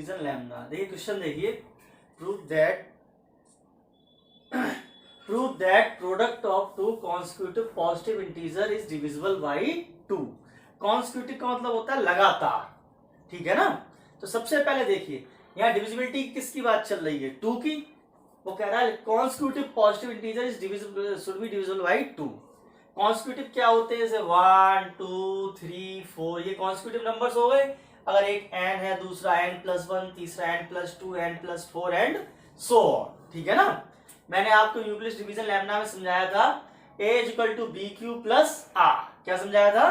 Division lambda. देखिए question देखिए, prove that product of two constitutive positive integer is divisible by 2। Constitutive का मतलब होता है लगातार, ठीक है ना। तो सबसे पहले देखिए यहाँ डिविजिबिलिटी किसकी बात चल रही है, 2 की। वो कह रहा है constitutive positive integer is divisible should be divisible by 2। Constitutive क्या होते हैं, जैसे 1 2 3 4 ये कॉन्स्टिट्यूटिव नंबर्स हो गए। अगर एक n है, दूसरा n+1, तीसरा n+2, n+4 and so on, ठीक है ना। मैंने आपको न्यूक्लियस डिवीजन लैम्डा में समझाया था a = bq + r। क्या समझाया था,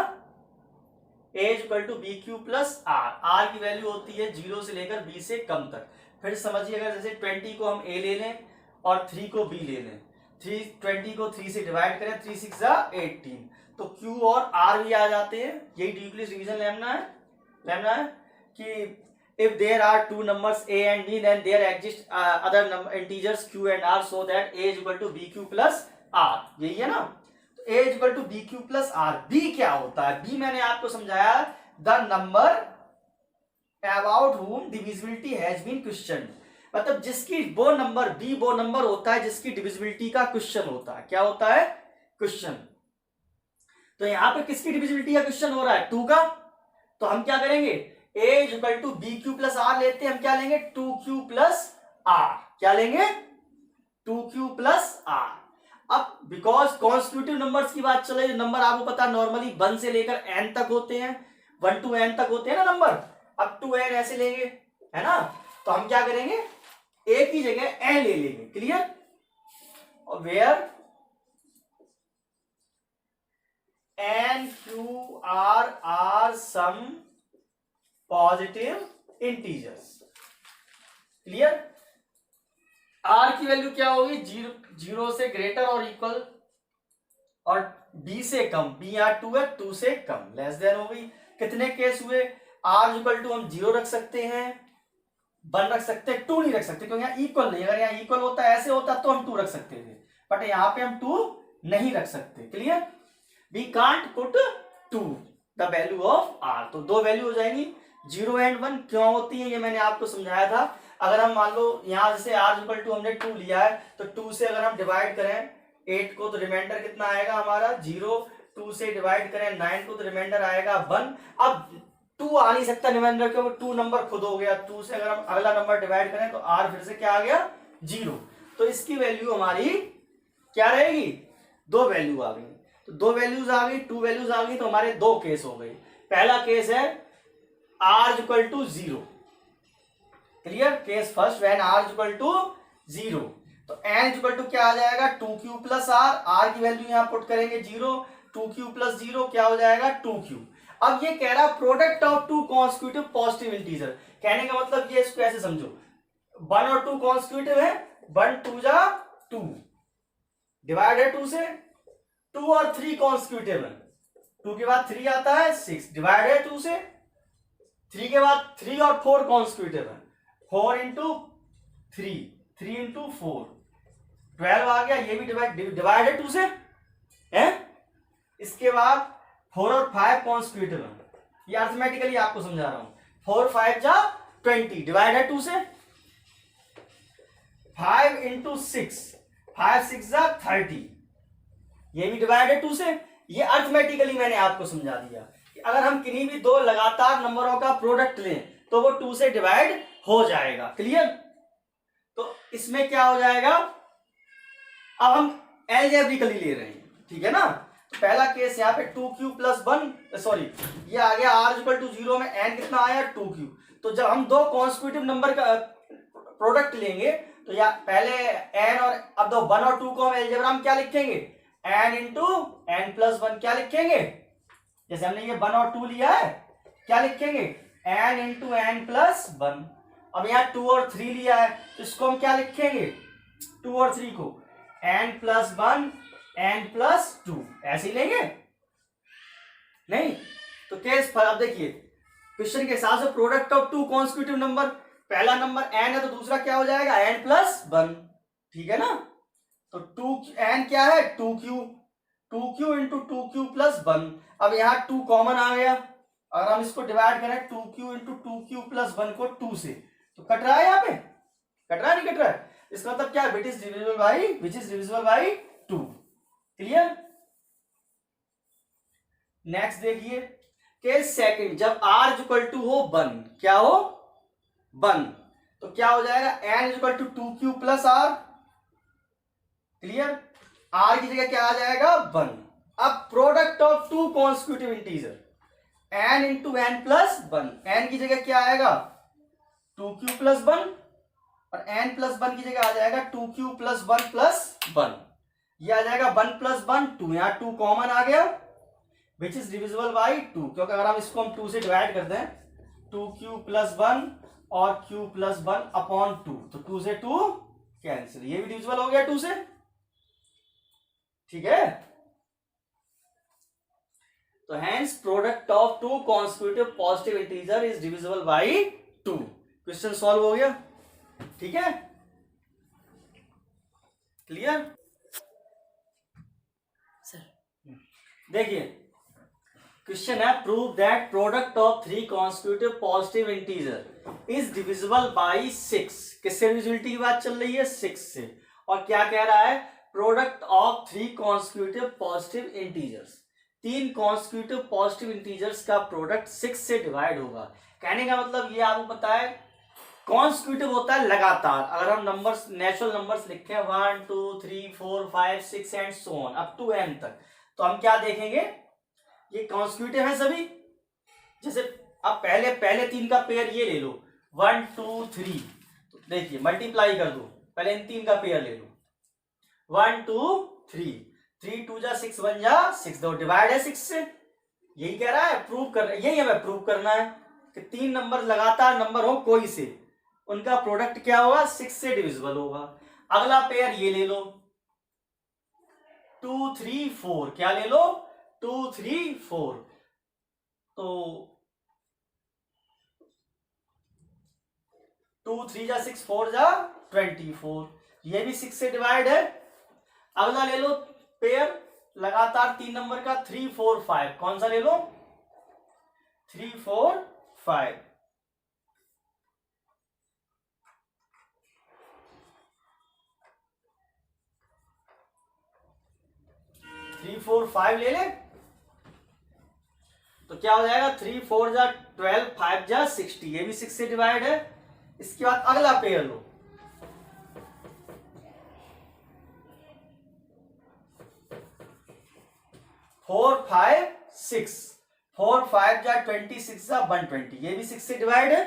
a = bq + r। r की वैल्यू होती है 0 से लेकर b से कम तक। फिर समझिए, अगर जैसे 20 को हम a ले लें और 3 को b ले लें, 20 को 3 से डिवाइड करें, 3 6 18, तो q और r भी आ जाते हैं। यही न्यूक्लियस डिवीजन लैम्डा है कि if there are two numbers a and b, then there exist other integers q and r, so that a = bq + r। यही है ना। तो a = bq + r। b क्या होता है, b मैंने आपको समझाया, the number about whom divisibility has been questioned। मतलब जिसकी वो नंबर b वो नंबर होता है जिसकी डिविजिबिलिटी का क्वेश्चन होता है। क्या होता है, क्वेश्चन। तो यहां पे किसकी डिविजिबिलिटी का क्वेश्चन हो रहा है, 2 का। तो हम क्या करेंगे, a = bq + r लेते हैं, हम क्या लेंगे, 2q + r। क्या लेंगे, 2q + r। अब बिकॉज कॉन्स्टिट्यूटिव नंबर्स की बात चल रही है, नंबर आपको पता नॉर्मली 1 से लेकर n तक होते हैं, 1 to n तक होते हैं ना नंबर। अब 2n ऐसे लेंगे, है ना। तो हम क्या करेंगे, a की जगह n ले लेंगे, क्लियर। और where n q r are some positive integers, clear. r की वैल्यू क्या होगी, 0 से ग्रेटर और इक्वल, और b से कम, b यहाँ 2 है, 2 से कम, लेस देन हो गई। कितने केस हुए, r = हम 0 रख सकते हैं, 1 रख सकते हैं, 2 नहीं रख सकते क्योंकि यहाँ इक्वल नहीं। अगर यहाँ इक्वल होता, ऐसे होता तो हम 2 रख सकते थे, बट यहाँ पे हम 2 नहीं रख सकते, clear. We can't put 2 the value of r। तो दो वैल्यू हो जाएंगी, 0 एंड 1। क्यों होती है ये मैंने आपको समझाया था। अगर हम मान लो यहाँ जैसे r = हमने 2 लिया है, तो 2 से अगर हम डिवाइड करें 8 को, तो रिमाइंडर कितना आएगा हमारा 0। 2 से डिवाइड करें 9 को, तो रिमाइंडर आएगा 1। अब 2 आ नहीं सकता रिमाइंडर, क्योंकि 2 नंबर खुद हो गया। 2 से अगर हम अगला नंबर डिवाइड करें तो r फिर से क्या आ गया, 0। तो इसकी वैल्यू हमारी क्या रहेगी, 2 वैल्यू आ गई। तो 2 वैल्यूज आ गई, 2 वैल्यूज आ गई, तो हमारे 2 केस हो गए। पहला केस है r = 0, clear. Case first, when r = 0, तो n = क्या आ जाएगा, 2q + r। r की वैल्यू यहां पुट करेंगे 0, 2q + 0 क्या हो जाएगा, 2q। अब ये कह रहा product of 2 constitutive positive integer. कहने का मतलब ये, इसको ऐसे समझो, 1 और 2 कॉन्स्टिट्यूटिव है, 1 2 जा 2, डिवाइड है 2 से। 2 और 3 कॉन्स्टिट्यूटिव है, 2 के बाद 3 आता है 6, डिवाइड है 2 से। 3 के बाद 3 और 4 कॉन्स्टिट्यूटिव है, 4 × 3, 3 × 4, 12 आ गया। ये भी डिवाइड है 2 से है। इसके बाद 4 और 5 कॉन्स्टिट्यूटिव है, ये अर्थमेटिकली आपको समझा रहा हूं। 4 5 जा 20, डिवाइड है 2 से। 5 × 6, 5 6 जा 30, ये भी डिवाइड है 2 से। ये अर्थमेटिकली मैंने आपको समझा दिया कि अगर हम किन्हीं भी 2 लगातार नंबरों का प्रोडक्ट लें तो वो 2 से डिवाइड हो जाएगा, क्लियर। तो इसमें क्या हो जाएगा, अब हम अलजेब्रिकली ले रहे हैं, ठीक है ना। तो पहला केस यहाँ पे 2q + 1, सॉरी ये आ गया r = 0 में n कितना आया, 2q। तो जब हम 2 कॉन्स्टिट्यूटिव नंबर का प्रोडक्ट लेंगे तो या पहले n और अब 1 और 2 को हम अलजेब्रा में क्या लिखेंगे, n × n+1 क्या लिखेंगे। जैसे हमने ये 1 और 2 लिया है, क्या लिखेंगे, n × n+1। अब यहाँ 2 और 3 लिया है, तो इसको हम क्या लिखेंगे, 2 और 3 को n+1 n+2 ऐसे ही लेंगे, नहीं। तो केस पर अब देखिए क्वेश्चन के हिसाब से प्रोडक्ट ऑफ 2 कॉन्स्टिट्यूटिव नंबर, पहला नंबर n है तो दूसरा क्या हो जाएगा, n+1, ठीक है ना। तो 2n क्या है, 2q, 2q × 2q + 1। अब यहाँ 2 कॉमन आ गया, अगर हम इसको डिवाइड करें 2q × 2q + 1 को 2 से, तो कट रहा है, यहाँ पे कट रहा है नहीं कट रहा है, इसका मतलब क्या, which is divisible by 2। Clear. Next देखिए केस सेकंड, जब r इक्वल टू हो 1, क्या हो 1, तो क्या हो जाएगा n equal to 2q plus r। Clear. r की जगह क्या आ जाएगा 1। अब product of two constitutive integer n into N plus 1, n की जगह क्या आएगा 2q प्लस 1 और n प्लस 1 की जगह आ जाएगा 2q प्लस 1 प्लस 1, ये आ जाएगा 1 प्लस 1 2, यहां 2 कॉमन आ गया, विच इज डिविजिबल बाई 2, क्योंकि अगर हम इसको हम 2 से डिवाइड कर दें 2q प्लस 1 और q प्लस 1 अपॉन 2, तो 2 से 2 कैंसिल, ये भी डिविजिबल हो गया 2 से। ठीक है, तो hence product of two constitutive positive integer is divisible by 2। Question solve हो गया। ठीक है, क्लियर। सर देखिए क्वेश्चन है, prove that product of 3 constitutive positive integer is divisible by 6। किससे डिविजिबिलिटी की बात चल रही है 6 से, और क्या कह रहा है, product of 3 constitutive positive integers, 3 constitutive positive integers का प्रोडक्ट 6 से डिवाइड होगा। कहने का मतलब ये आपको पता है कॉन्स्टिट्यूटिव होता है लगातार, अगर हम नंबर्स नेचुरल नंबर्स लिखे 1 2 3 4 5 6 and so on up to n तक, तो हम क्या देखेंगे ये कॉन्स्टिट्यूटिव है सभी। जैसे अब पहले 3 का पेयर ये ले लो 1 2 3, तो देखिए मल्टीप्लाई कर दो, पहले इन 3 का पेयर ले लो 1 2 3, 3 2 जा 6 1 जा 6, दो डिवाइड है 6 से, यही कह रहा है प्रूव कर, यही हमें प्रूव करना है कि 3 नंबर लगातार नंबर हो कोई से, उनका प्रोडक्ट क्या होगा 6 से डिविजिबल होगा। अगला पेयर ये ले लो 2 3 4, क्या ले लो 2 3 4, तो 2 3 जा 6 4 जा 24, ये भी 6 से डिवाइड है। अगला ले लो पेयर लगातार 3 नंबर का 3 4 5, कौन सा ले लो 3 4 5, 3 4 5 ले ले, तो क्या हो जाएगा 3 4 जा 12 5 जा 60, ये भी 6 से डिवाइड है। इसके बाद अगला पेयर लो 4 5 6, 4 5 जा 26 जा 120, ये भी 6 से डिवाइड है।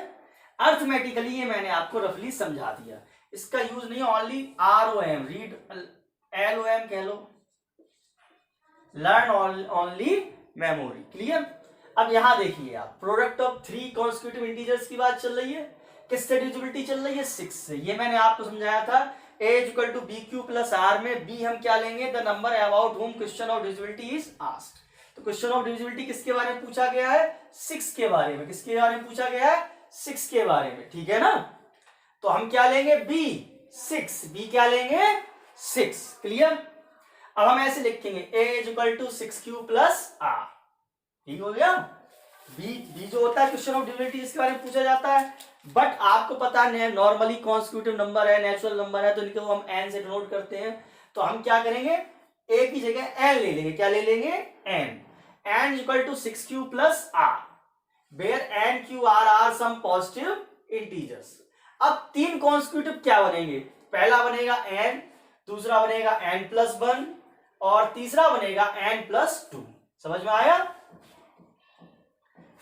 अर्थमेटिकली ये मैंने आपको रफली समझा दिया, इसका यूज नहीं ओनली ROM रीड LOM कह लो, लर्न ओनली मेमोरी। क्लियर। अब यहां देखिए आप प्रोडक्ट ऑफ 3 कॉन्स्टिट्यूटिव इंटीजर्स की बात चल रही है, किससे डिविजिबिलिटी चल रही है 6 से। ये मैंने आपको समझाया था a equal to B Q plus R में b हम क्या लेंगे the number about whom question of divisibility is asked. तो क्वेश्चन ऑफ डिविजिबिलिटी किसके बारे में पूछा गया है 6 के बारे में, किसके बारे में पूछा गया है 6 के बारे में। ठीक है ना, तो हम क्या लेंगे b 6, b क्या लेंगे 6। क्लियर। अब हम ऐसे लिखेंगे a equal to 6q plus r, ठीक हो गया। बी जो होता है क्वेश्चन ऑफ डिविजिबिलिटी इसके बारे में पूछा जाता है, बट आपको पता है नॉर्मली कॉन्स्टिट्यूटिव नंबर है नेचुरल नंबर है तो इनको हम n से डिनोट करते हैं। तो हम क्या करेंगे a की जगह n ले लेंगे, क्या ले लेंगे n equal to 6q plus r where n q r are some positive integers. अब 3 कॉन्स्टिट्यूटिव क्या बनेंगे, पहला बनेगा n, दूसरा बनेगा n प्लस 1 और तीसरा बनेगा n प्लस 2। समझ में आया।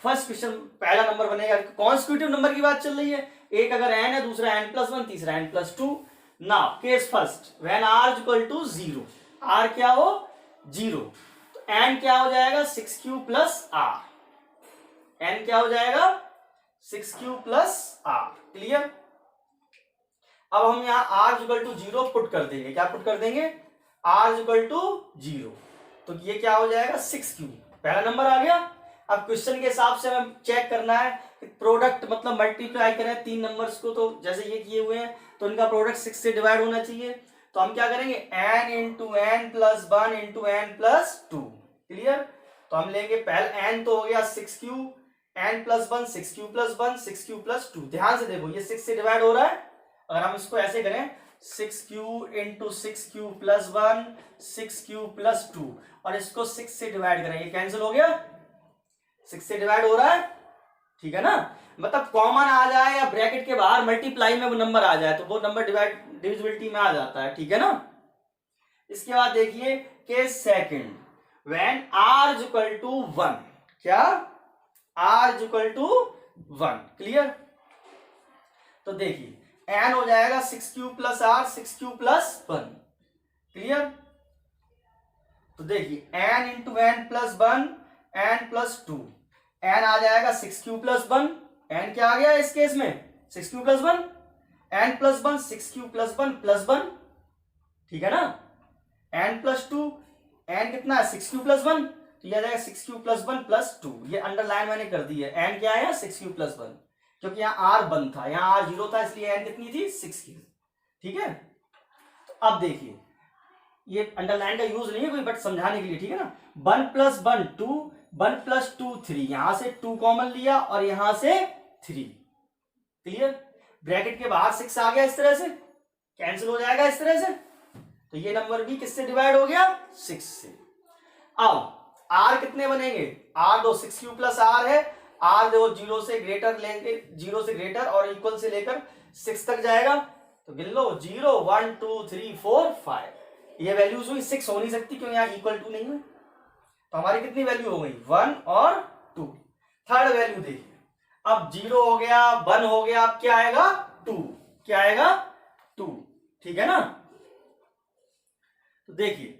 फर्स्ट क्वेश्चन पहला नंबर बनेगा, कॉन्स्टिट्यूटिव नंबर की बात चल रही है, एक अगर n है दूसरा n प्लस 1 तीसरा n plus 2। Now case first when r equal to 0, r क्या हो 0, तो n क्या हो जाएगा 6q प्लस r, n क्या हो जाएगा 6q प्लस r। क्लियर। अब हम यहाँ r इक्वल टू 0 पुट कर देंगे, क्या पुट कर देंगे r इक्वल टू 0, तो ये क्या हो जाएगा 6q, पहला नंबर आ गया। अब क्वेश्चन के हिसाब से हमें चेक करना है कि प्रोडक्ट मतलब मल्टीप्लाई करें 3 नंबर्स को, तो जैसे ये किए हुए हैं तो इनका प्रोडक्ट 6 से डिवाइड होना चाहिए। तो हम क्या करेंगे n into n plus 1 into n plus 2। Clear. तो हम लेंगे पहले n तो हो गया 6q, n plus 1 6 Q plus 1 6 Q plus 2। ध्यान से देखो ये 6 से डिवाइड हो रहा है, अगर हम इसको ऐसे करें 6q into 6q plus 1 6q plus 2 और इसको 6 से डिवाइड करें, ये कैंसिल हो गया, 6 से डिवाइड हो रहा है, ठीक है ना। मतलब कॉमन आ जाए या ब्रैकेट के बाहर मल्टीप्लाई में वो नंबर आ जाए तो वो नंबर डिविजिबिलिटी में आ जाता है, ठीक है ना। इसके बाद देखिए case second, when r is equal to 1, क्या r is equal to 1, clear. तो देखिए n हो जाएगा 6q plus r 6q plus 1, clear. तो देखिए n into N plus 1 n plus 2, n आ जाएगा 6q प्लस 1, n क्या आ गया इस केस में 6q plus 1, n plus 1 6q plus 1 plus 1, ठीक है ना। n प्लस 2, n कितना है 6q प्लस 1, तो यह आ जाएगा 6q प्लस 1 प्लस 2, ये अंडरलाइन मैंने कर दी है, n क्या है 6q प्लस 1, क्योंकि यहाँ r 1 था, यहाँ r 0 था, इसलिए n कितनी थी 6q, ठीक है। तो अब देखिए ये अंडरलाइन का यूज नहीं है कोई, बट समझाने के लिए, ठीक है ना। 1 प्लस 1 2, 1 प्लस 2 3, यहां से 2 कॉमन लिया और यहां से 3, क्लियर। ब्रैकेट के बाहर 6 आ गया, इस तरह से कैंसिल हो जाएगा इस तरह से, तो ये नंबर भी किससे डिवाइड हो गया 6 से। अब r कितने बनेंगे, r दो 6q प्लस r है, r दो 0 से ग्रेटर लेंगे, 0 से ग्रेटर और इक्वल से लेकर 6 तक जाएगा, तो गिन लो 0 1 2 3 4 5, ये वैल्यूज हुई, 6 हो नहीं सकती क्यों यहाँ इक्वल टू नहीं है, तो हमारी कितनी वैल्यू हो गई 1 और 2। थर्ड वैल्यू देखिए, अब 0 हो गया 1 हो गया, अब क्या आएगा 2, क्या आएगा 2, ठीक है ना। तो देखिए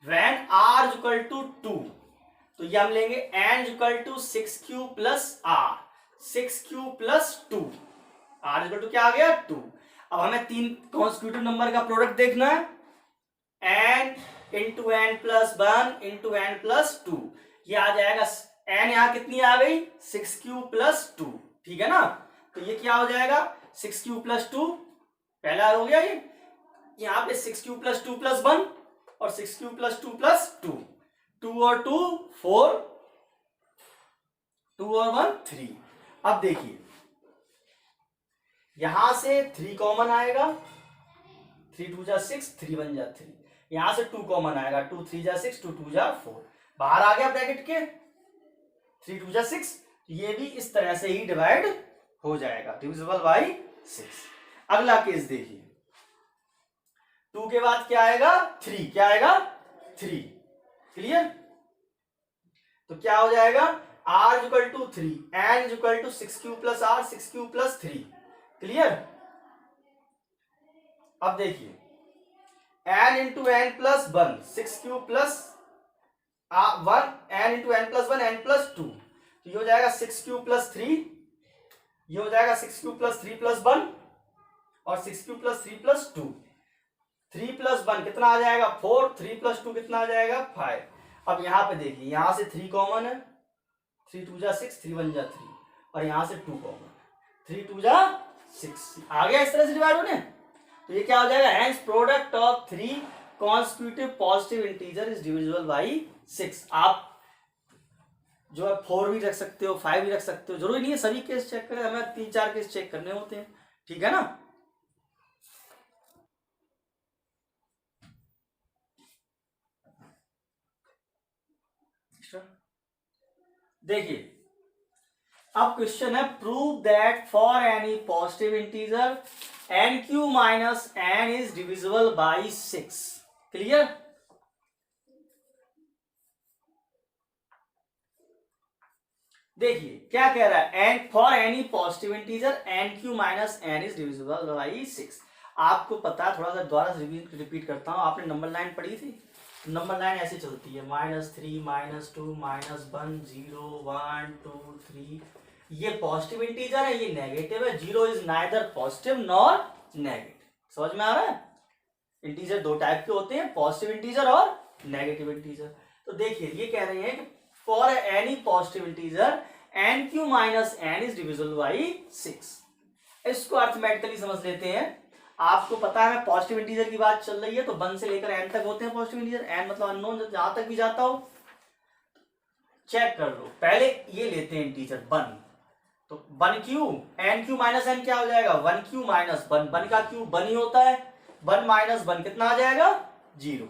when r is equal to 2, तो ये हम लेंगे n is equal to 6q plus r, 6q plus 2, r is equal to क्या आ गया 2। अब हमें तीन कॉन्स्टिट्यूटिव नंबर का प्रोडक्ट देखना है, n into N plus 1 into N plus 2, ये आ जाएगा n यहाँ कितनी आ गई 6q प्लस 2, ठीक है ना। तो ये क्या हो जाएगा 6q प्लस 2, पहला हो गया ये, यहाँ पे 6q प्लस 2 प्लस 1 और 6q प्लस 2 प्लस 2, 2 और 2 4, 2 और 1 3। अब देखिए यहां से 3 कॉमन आएगा, 3 2 जा 6, 3 1 जा 3, यहां से 2 कॉमन आएगा, 2 3 जा 6, 2 2 जा 4, बाहर आ गया ब्रैकेट के 3 2 जा 6, ये भी इस तरह से ही डिवाइड हो जाएगा, डिविजिबल बाई 6। अगला केस देखिए, 2 के बाद क्या आएगा 3, क्या आएगा 3, क्लियर। तो क्या हो जाएगा r is equal to 3, n is equal to 6q plus r 6q plus 3, clear. अब देखिए n into N plus 1 6q plus 1, n into N plus 1 n plus 2, तो ये हो जाएगा 6q प्लस 3, ये हो जाएगा 6q प्लस 3 प्लस 1 और 6q प्लस 3 प्लस 2, 3 प्लस 1 कितना आ जाएगा 4, 3 प्लस 2 कितना आ जाएगा 5। अब यहां पे देखिए यहां से 3 कॉमन है, 3 2 जा 6, 3 1 जा 3 और यहां से 2 कॉमन, 3 2 जा 6, आ गया इस तरह से डिवाइड होने। तो ये क्या हो जाएगा hence product of 3 constitutive positive integer is divisible by 6। आप जो है 4 भी रख सकते हो, 5 भी रख सकते हो, जरूरी नहीं है सभी केस चेक करें, हमें 3 4 केस चेक करने होते हैं, ठीक है ना। देखिए अब क्वेश्चन है prove that for any positive integer nq minus n is divisible by 6, clear. देखिए क्या कह रहा है n for any positive integer nq minus n is divisible by 6। आपको पता है, थोड़ा सा दोबारा रिपीट करता हूं, आपने नंबर लाइन पढ़ी थी, नंबर लाइन ऐसे चलती है -3 -2 -1 0 1 2 3, ये पॉजिटिव इंटीजर है, ये नेगेटिव है, 0 is neither positive nor negative. समझ में आ रहा है, इंटीजर दो टाइप के होते हैं, पॉजिटिव इंटीजर और नेगेटिव इंटीजर। तो देखिए ये कह रहे हैं कि for any positive integer nq minus n is divisible by 6। इसको अर्थमेटिकली समझ लेते हैं। आपको पता है पॉजिटिव इंटीजर की बात चल रही है, तो 1 से लेकर n तक होते हैं पॉजिटिव इंटीजर, n मतलब अननोन जहां तक भी जाता हो। चेक कर लो, पहले ये लेते हैं इंटीजर वन, तो one q n q minus n क्या हो जाएगा, one q minus one, one का क्यू वन ही होता है, वन माइनस वन कितना आ जाएगा, जीरो।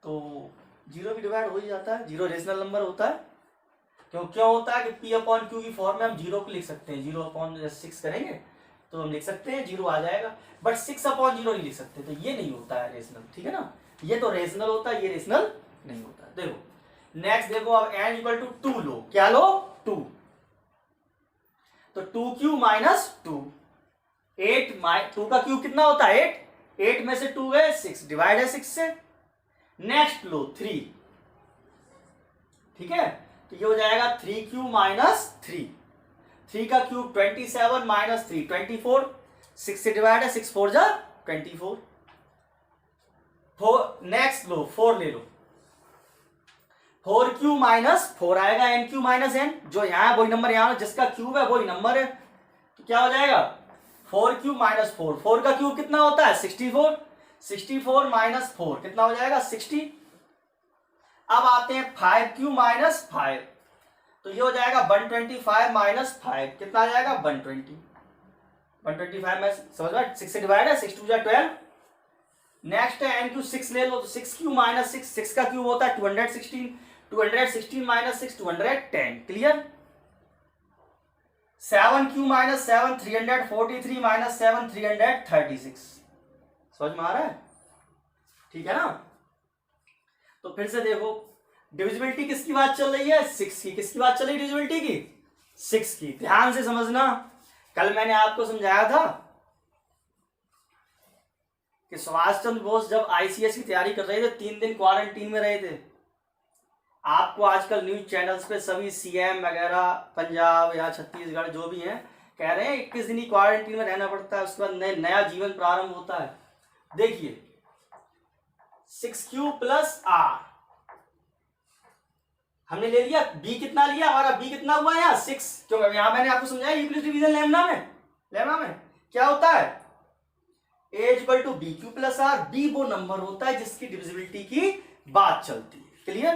तो जीरो भी डिवाइड हो ही जाता है, जीरो रेशनल नंबर होता है, क्यों होता है कि पी अपॉन क्यू की फॉर्म में हम जीरो को लिख सकते हैं, जीरो अपॉन सिक्स करेंगे तो हम लिख सकते हैं जीरो आ जाएगा, बट सिक्स अपॉन जीरो नहीं लिख सकते, तो ये नहीं होता है रेशनल, ठीक है ना, ये तो रेशनल होता है, ये रेशनल नहीं होता है। देखो नेक्स्ट देखो, अब एन इक्वल टू टू लो, क्या लो, टू, तो two q minus two, eight two का क्यूब कितना होता है, एट, एट में से टू गए सिक्स, डिवाइड है सिक्स से। नेक्स्ट लो थ्री, ठीक है, तो ये हो जाएगा three q minus three, three का क्यूब 27 माइनस थ्री 24, सिक्स से डिवाइड है, सिक्स फोर जा 24। नेक्स्ट लो फोर ले लो, फोर क्यू माइनस फोर आएगा, एन क्यू माइनस एन, जो यहां है वही नंबर यहां, जिसका क्यूब है वही नंबर है, तो क्या हो जाएगा four cube minus four, four का क्यूब कितना होता है 64, 64 माइनस फोर कितना हो जाएगा 60। अब आते हैं फाइव क्यू माइनस फाइव, तो ये हो जाएगा 125 माइनस फाइव कितना आ जाएगा 120, 125 में समझ में, सिक्स से डिवाइड है, सिक्स टू जा 12। नेक्स्ट है एन क्यू सिक्स ले लो, तो six Q minus six, six का क्यूब होता है 216, 216 minus six 210, clear. Seven Q minus seven 343 minus seven 336, समझ में आ रहा है, ठीक है ना। तो फिर से देखो डिविजिबिलिटी किसकी बात चल रही है, सिक्स की, किसकी बात चल रही है डिविजिबिलिटी की, सिक्स की, ध्यान से समझना। कल मैंने आपको समझाया था कि सुभाष चंद्र बोस जब आईसीएस की तैयारी कर रहे थे 3 दिन क्वारंटीन में रहे थे। आपको आजकल न्यूज चैनल्स पे सभी सीएम वगैरह पंजाब या छत्तीसगढ़ जो भी हैं कह रहे हैं 21 दिन ही क्वारंटीन में रहना पड़ता है, उसके बाद नया जीवन प्रारंभ होता है। देखिए 6Q प्लस R हमने ले लिया, B कितना लिया, हमारा B कितना हुआ यहाँ 6, क्योंकि यहाँ मैंने आपको समझाया यूक्लिड डिवीजन लेम्मा में क्या होता है, A equal to B Q plus r, b वो नंबर होता है जिसकी डिविजिबिलिटी की बात चलती है, क्लियर।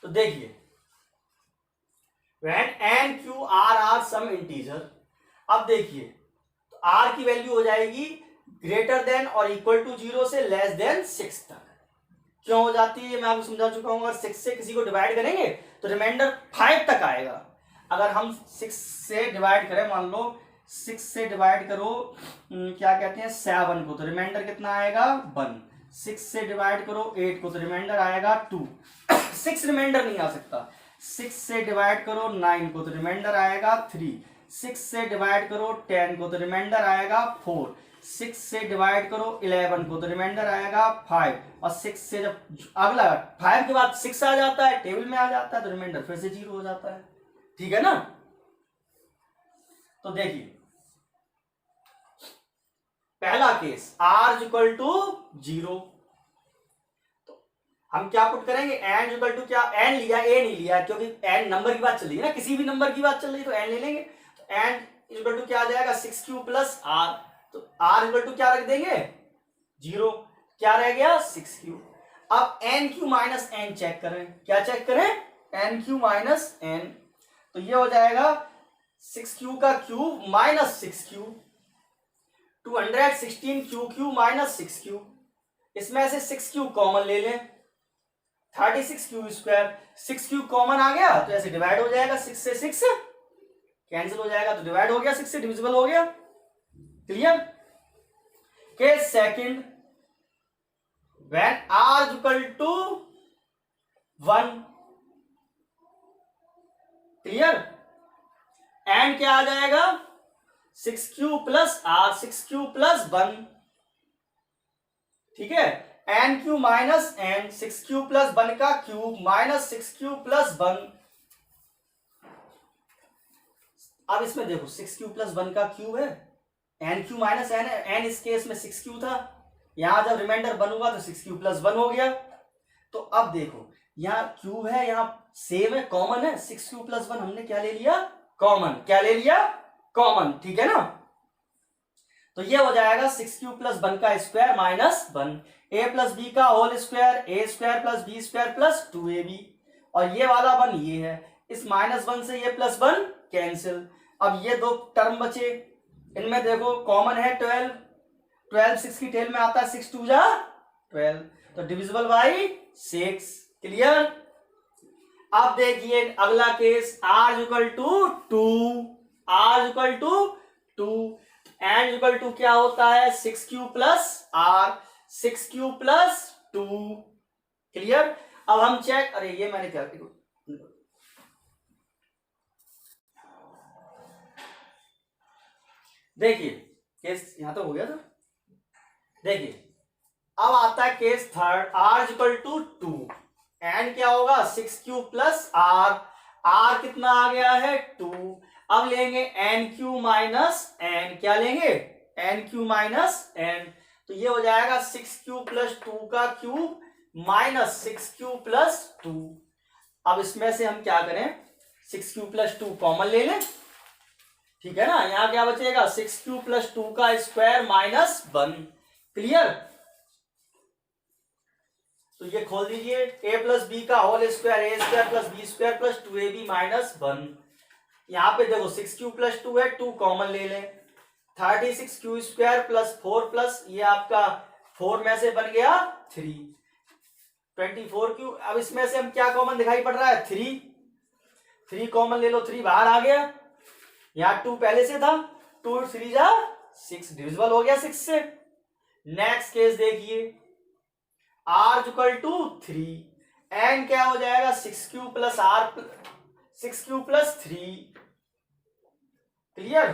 तो देखिए when n q r are some integer, अब देखिए तो r की वैल्यू हो जाएगी ग्रेटर देन और इक्वल टू 0 से लेस देन 6 तक। क्यों हो जाती है मैं आपको समझा चुका हूं, अगर 6 से किसी को डिवाइड करेंगे तो रिमाइंडर 5 तक आएगा। अगर हम 6 से डिवाइड करें, मान लो 6 से डिवाइड करो क्या कहते हैं 7 को, तो रिमाइंडर कितना आएगा 1। 6 से डिवाइड करो 8 को, तो रिमाइंडर आएगा 2। 6 रिमाइंडर नहीं आ सकता। 6 से डिवाइड करो 9 को, तो रिमाइंडर आएगा 3। 6 से डिवाइड करो 10 को, तो रिमाइंडर आएगा 4। 6 से डिवाइड करो 11 को, तो रिमाइंडर आएगा 5। और 6 से जब अगला 5 के बाद 6 आ जाता है, टेबल में आ जाता है, तो रिमाइंडर फिर से 0 हो जाता है, ठीक है ना। तो देखिए पहला केस r इक्वल टू 0, तो हम क्या पुट करेंगे, n इक्वल टू क्या, n लिया a नहीं लिया, क्योंकि n नंबर की बात चल रही है ना, किसी भी नंबर की बात चल रही है तो n ले लेंगे। तो n इक्वल टू क्या आ जाएगा 6Q प्लस r, तो r इक्वल टू क्या रख देंगे 0, क्या रह गया 6Q। अब nq माइनस n चेक करें, क्या चेक करें nq माइनस n, तो ये हो जाएगा 6Q का cube minus 6Q, 216QQ minus 6Q, इसमें से 6Q कॉमन ले लें, 36Q स्क्वायर, 6Q कॉमन आ गया तो ऐसे डिवाइड हो जाएगा, 6 से 6 कैंसिल हो जाएगा, तो डिवाइड हो गया, 6 से डिविजिबल हो गया, clear. Case second, when r equal to 1, clear, and क्या आ जाएगा 6Q plus r, 6Q plus 1, ठीक है, nq minus n, 6Q plus 1 का क्यूब माइनस 6Q प्लस 1। अब इसमें देखो 6Q प्लस 1 का क्यूब है, nq माइनस n है, n इस केस में 6Q था, यहां जब रिमाइंडर 1 हुआ तो 6Q प्लस 1 हो गया। तो अब देखो यहाँ क्यूब है, यहाँ सेम है, कॉमन है, 6Q प्लस 1 हमने क्या ले लिया कॉमन, क्या ले लिया कॉमन, ठीक है ना। तो ये हो जाएगा 6 क्यूब प्लस 1 का square minus 1, A plus B का whole square, A square plus B square plus 2ab, और ये वाला 1 ये है, इस -1 से ये +1 कैंसिल। अब ये दो टर्म बचे, इनमें देखो कॉमन है 12, 12 6 की टेल में आता है, 6 2 जा 12, तो डिविजिबल बाई 6। क्लियर। अब देखिए अगला case, r equal to 2, r equal to 2, n equal to क्या होता है 6 cube plus r, 6 cube plus 2। Clear. अब हम चेक, अरे ये मैंने क्या किया, देखिए केस यहां तो हो गया था। देखिए अब आता है case third, r equal to 2, n क्या होगा 6 क्यूब प्लस r, r कितना आ गया है 2। अब लेंगे n क्यू माइनस n, क्या लेंगे n क्यू माइनस n, तो ये हो जाएगा 6 क्यूब प्लस 2 का क्यूब माइनस 6 क्यूब प्लस 2। अब इसमें से हम क्या करें, 6 क्यूब प्लस 2 कॉमन ले लें, ठीक है ना। यहां क्या बचेगा 6 क्यूब प्लस 2 का स्क्वायर माइनस 1। क्लियर। तो ये खोल दीजिए, a प्लस बी का whole square, A square plus B square plus 2ab minus 1। यहां पे देखो 6 क्यू प्लस 2 है, 2 कॉमन ले लें, 36 क्यू स्क्वायर प्लस 4 प्लस ये आपका 4 में से बन गया 3, 24 क्यू। अब इसमें से हम क्या कॉमन दिखाई पड़ रहा है 3, 3 कॉमन ले लो, 3 बाहर आ गया, यहां 2 पहले से था, 2 3 जा 6, डिविजिबल हो गया 6 से। नेक्स्ट केस देखिए, r इक्वल टू 3, n क्या हो जाएगा 6 Q plus r, 6 Q plus 3। Clear.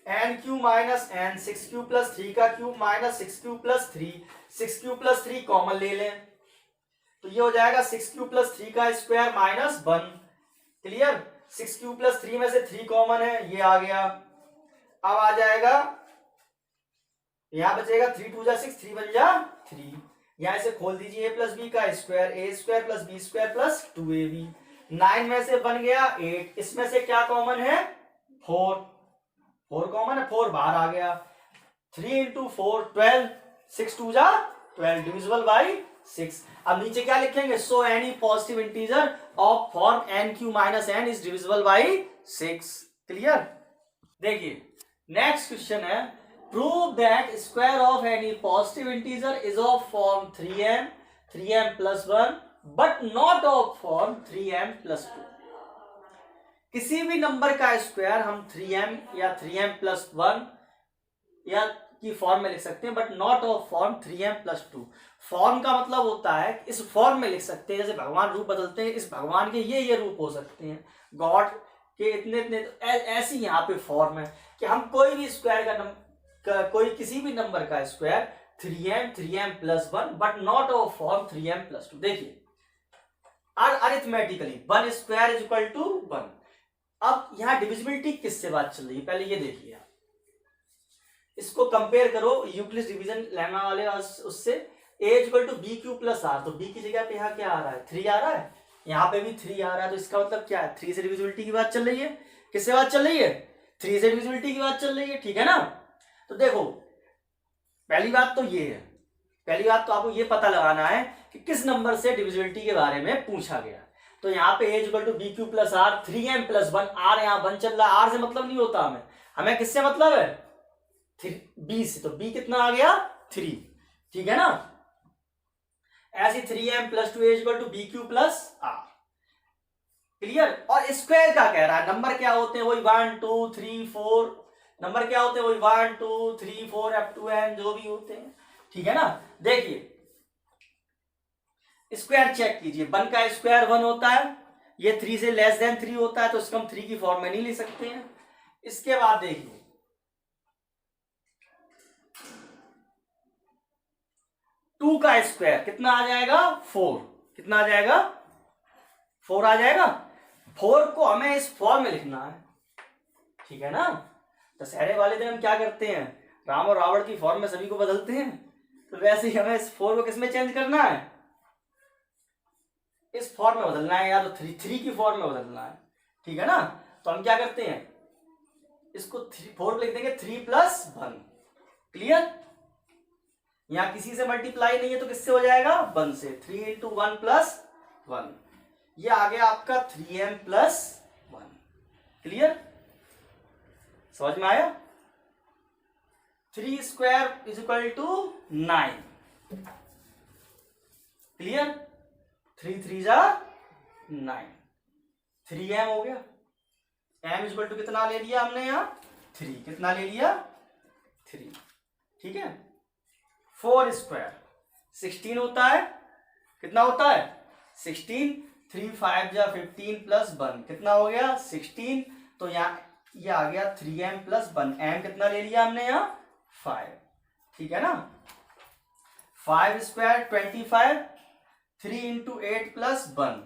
n Q minus n, 6 Q plus 3 का cube minus 6 Q plus 3, 6 Q plus 3 common ले लें, तो ये हो जाएगा 6 क्यू प्लस 3 का square minus 1। Clear. 6 Q plus 3 में से 3 कॉमन है, ये आ गया। अब आ जाएगा, यहां बचेगा 3 2 जा 6, 3 बन जा 3, यहां से खोल दीजिए a प्लस बी का square, A square plus B square plus 2ab, 9 में से बन गया 8, इसमें से क्या कॉमन है 4, 4 कॉमन है, 4 बाहर आ गया, 3 इंटू 4 12, 6 2 जा 12, डिविजिबल बाई 6। अब नीचे क्या लिखेंगे, so any positive integer of form n q minus n is divisible by 6। Clear. देखिए नेक्स्ट क्वेश्चन है, prove that square of any positive integer is of form 3m, 3m plus 1 but not of form 3m plus 2। किसी भी number का square हम 3m या 3m plus 1 या की form में लिख सकते हैं, but not of form 3m plus 2। Form का मतलब होता है इस फॉर्म में लिख सकते हैं, जैसे भगवान रूप बदलते हैं, इस भगवान के ये रूप हो सकते हैं, गॉड के इतने इतने, ऐसी यहाँ पे फॉर्म है कि हम कोई भी स्क्वायर का कोई किसी भी नंबर का square 3m, 3m plus 1 but not of form 3m plus 2। देखिए arithmetically 1 square is equal to 1। अब यहाँ डिविजिबिलिटी किससे बात चल रही है, पहले ये देखिए, इसको कंपेयर करो यूक्लिड डिवीजन लेना वाले उससे, a equal to B Q plus r, तो b की जगह पे यहाँ क्या आ रहा है 3 आ रहा है, यहाँ पे भी 3 आ रहा है, तो इसका मतलब क्या है 3 से डिविजिबिलिटी की बात चल रही है। किससे बात चल रही है 3 से डिविजिबिलिटी की बात चल रही है, ठीक है ना। तो देखो पहली बात तो ये है, पहली बात तो आपको ये पता लगाना है कि किस नंबर से डिविजिबिलिटी के बारे में पूछा गया। तो यहाँ पे a equal to B Q plus r, 3m plus 1, r यहाँ 1 चल रहा है, r से मतलब नहीं होता हमें किससे मतलब है b से, तो b कितना आ गया 3, ठीक है ना। ऐसे 3m plus 2 equal to B Q plus r. Clear. और स्क्वायर का कह रहा है, नंबर क्या होते हैं वही 1 2 3 4, नंबर क्या होते हैं वही 1 2 3 4 अप टू n जो भी होते हैं, ठीक है ना। देखिए स्क्वायर चेक कीजिए, 1 का स्क्वायर 1 होता है, ये 3 से लेस देन 3 होता है, तो इसको हम 3 की फॉर्म में नहीं ले सकते हैं। इसके बाद देखिए 2 का स्क्वायर कितना आ जाएगा 4, कितना आ जाएगा 4 आ जाएगा। 4 को हमें इस फॉर्म में लिखना है, ठीक है ना। दशहरे वाले दिन हम क्या करते हैं, राम और रावण की फॉर्म में सभी को बदलते हैं, तो वैसे ही हमें इस 4 को किसमें चेंज करना है, इस फॉर्म में बदलना है, या तो 3 की फॉर्म में बदलना है, ठीक है ना। तो हम क्या करते हैं, इसको 4 लिख देंगे 3+1। क्लियर? यहां किसी से मल्टीप्लाई नहीं है तो किससे हो जाएगा, 1 से। 3 × 1 + 1, ये आ गया आपका 3m+1। क्लियर? समझ में आया? 3² = 9। क्लियर? 3 3 जा 9, 3m हो गया। m = कितना ले लिया हमने यहाँ, 3। कितना ले लिया, 3। ठीक है। 4² 16 होता है। कितना होता है, 16। 3 5 जा 15 + 1 कितना हो गया, 16। तो यहाँ ये आ गया 3m+1। m कितना ले लिया हमने यहाँ, 5। ठीक है ना। 5² 25। 3 × 8 + 1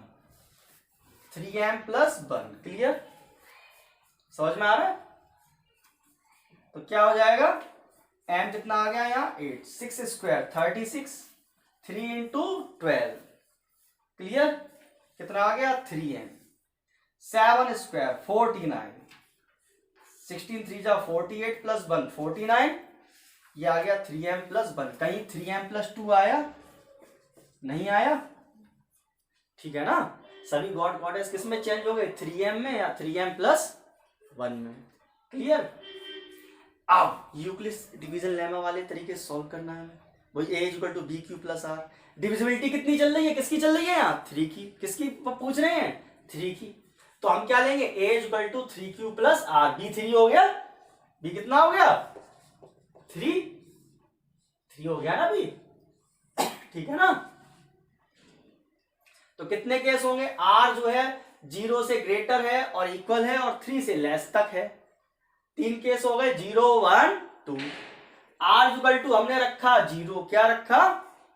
3m+1। क्लियर? समझ में आ रहा है? तो क्या हो जाएगा, m कितना आ गया यहाँ, 8। 6² 36। 3 × 12। क्लियर? कितना आ गया, 3m। 7² 49। 16 3 जा 48 + 1 49। ये आ गया 3m+1। कहीं 3m+2 आया, नहीं आया। ठीक है ना। सभी गॉड गॉडेस किस में चेंज हो गए, 3m में या 3m+1 में। क्लियर? अब यूक्लिड्स डिवीजन लेमा वाले तरीके सॉल्व करना है हमें। वही a = bq + r। डिविजिबिलिटी कितनी चल रही है, किसकी चल रही है यहाँ, 3 की। किसकी पूछ रहे हैं, 3 की। तो हम क्या लेंगे, a = 3q + r। b 3 हो गया, b कितना हो गया, 3 हो गया ना b। ठीक है ना। तो कितने केस होंगे, r जो है 0 से ग्रेटर है और इक्वल है और 3 से लेस तक है। 3 केस हो गए, 0 1 2। r = हमने रखा 0, क्या रखा,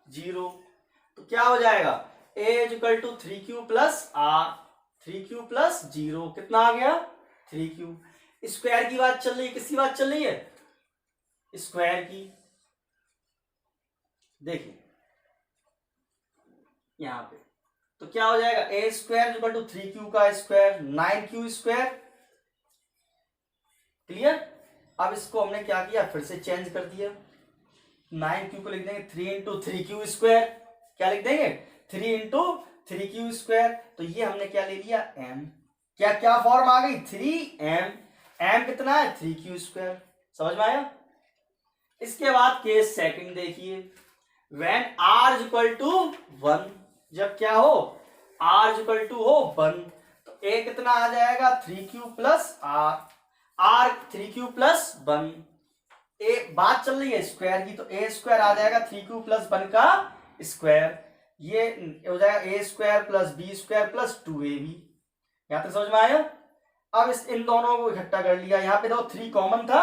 0। तो क्या हो जाएगा, a = 3q + r। 3q + 0 कितना आ गया, 3q। स्क्वायर की बात चल रही है, किसकी बात चल रही है, स्क्वायर की। देखिए यहां पे तो क्या हो जाएगा, a² = 3q का स्क्वायर 9q²। क्लियर? अब इसको हमने क्या किया, फिर से चेंज कर दिया। 9q को लिख देंगे 3 × 3q²। क्या लिख देंगे, 3 × 3q²। तो ये हमने क्या ले लिया, m। क्या क्या फॉर्म आ गई, 3m। m कितना है, 3q²। समझ में आया? इसके बाद केस सेकंड देखिए, when r = 1। जब क्या हो, r = हो 1, तो a कितना आ जाएगा, 3q + r। r 3q + 1। a बात चल रही है स्क्वायर की, तो a² आ जाएगा 3q + 1 का स्क्वायर। ये हो जाएगा a² + b² + 2ab। यहां तक समझ में आया? अब इन दोनों को इकट्ठा कर लिया। यहाँ पे देखो 3 कॉमन था,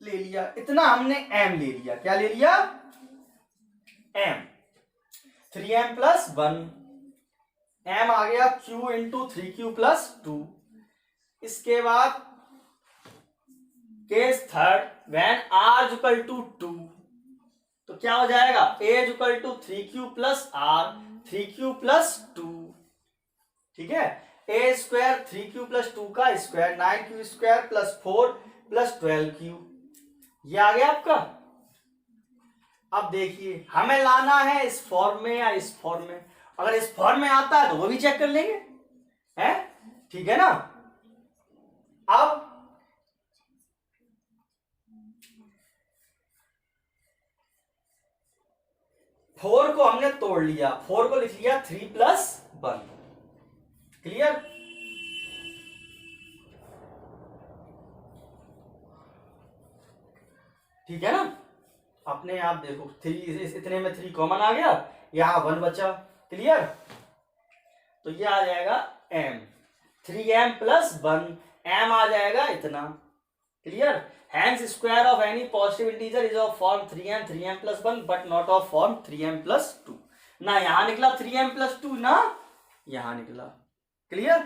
ले लिया। इतना हमने m ले लिया। क्या ले लिया, m। 3m+1। m आ गया q × 3q + 2। इसके बाद केस थर्ड, when r = 2। तो क्या हो जाएगा, a = 3q + r। 3q + 2। ठीक है। a² 3q + 2 का स्क्वायर 9q² + 4 + 12q। ये आ गया आपका। अब देखिए हमें लाना है इस फॉर्म में या इस फॉर्म में। अगर इस फॉर्म में आता है तो वो भी चेक कर लेंगे, है? ठीक है ना। अब फोर को हमने तोड़ लिया, 4 को लिख लिया 3 + 1। क्लियर? ठीक है ना। अपने आप देखो 3, इतने में 3 कॉमन आ गया, यहां 1 बचा। क्लियर? तो ये आ जाएगा m। 3m+1। m आ जाएगा इतना। Clear? Hence square of any positive integer is of form 3m, 3m+1 but not of form 3m+2। ना यहां निकला 3m+2, ना यहां निकला। क्लियर?